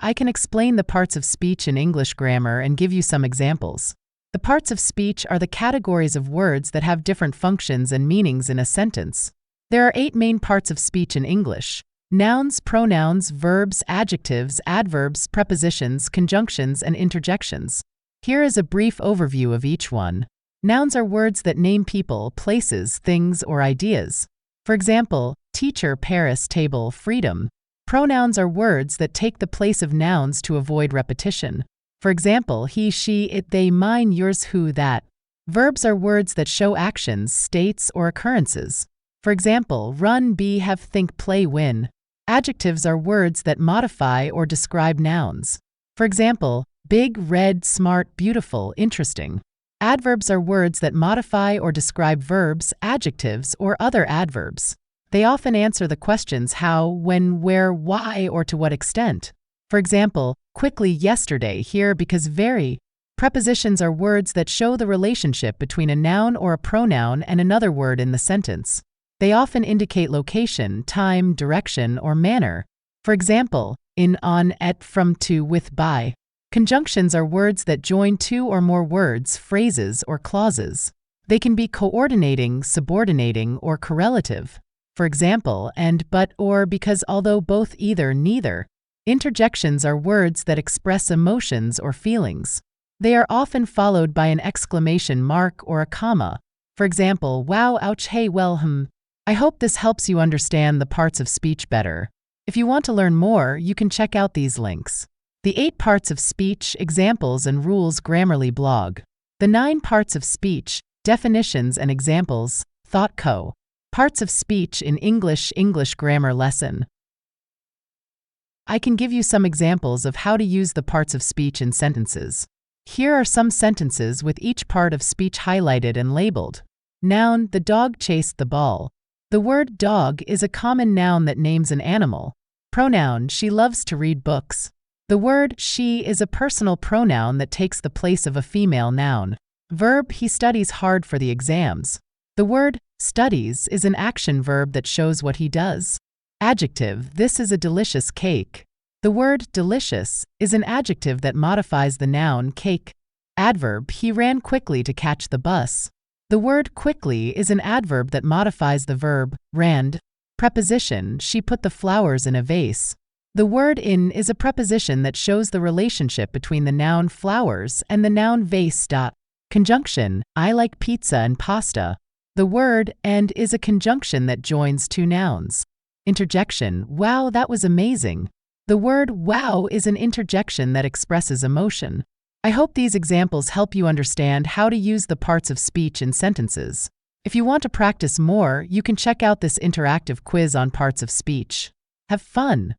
I can explain the parts of speech in English grammar and give you some examples. The parts of speech are the categories of words that have different functions and meanings in a sentence. There are 8 main parts of speech in English: nouns, pronouns, verbs, adjectives, adverbs, prepositions, conjunctions, and interjections. Here is a brief overview of each one. Nouns are words that name people, places, things, or ideas. For example, teacher, Paris, table, freedom. Pronouns are words that take the place of nouns to avoid repetition. For example, he, she, it, they, mine, yours, who, that. Verbs are words that show actions, states, or occurrences. For example, run, be, have, think, play, win. Adjectives are words that modify or describe nouns. For example, big, red, smart, beautiful, interesting. Adverbs are words that modify or describe verbs, adjectives, or other adverbs. They often answer the questions how, when, where, why, or to what extent. For example, quickly, yesterday, here, because very. Prepositions are words that show the relationship between a noun or a pronoun and another word in the sentence. They often indicate location, time, direction, or manner. For example, in, on, at, from, to, with, by. Conjunctions are words that join 2 or more words, phrases, or clauses. They can be coordinating, subordinating, or correlative. For example, and, but, or, because, although, both, either, neither. Interjections are words that express emotions or feelings. They are often followed by an exclamation mark or a comma. For example, wow, ouch, hey, well, I hope this helps you understand the parts of speech better. If you want to learn more, you can check out these links. The 8 parts of speech, examples and rules Grammarly blog. The 9 parts of speech, definitions and examples, Thought Co. Parts of speech in English grammar lesson. I can give you some examples of how to use the parts of speech in sentences. Here are some sentences with each part of speech highlighted and labeled. Noun, the dog chased the ball. The word dog is a common noun that names an animal. Pronoun, she loves to read books. The word she is a personal pronoun that takes the place of a female noun. Verb, he studies hard for the exams. The word studies is an action verb that shows what he does. Adjective, this is a delicious cake. The word delicious is an adjective that modifies the noun cake. Adverb, he ran quickly to catch the bus. The word quickly is an adverb that modifies the verb ran. Preposition, she put the flowers in a vase. The word in is a preposition that shows the relationship between the noun flowers and the noun vase. Conjunction, I like pizza and pasta. The word and is a conjunction that joins 2 nouns. Interjection, wow, that was amazing. The word wow is an interjection that expresses emotion. I hope these examples help you understand how to use the parts of speech in sentences. If you want to practice more, you can check out this interactive quiz on parts of speech. Have fun!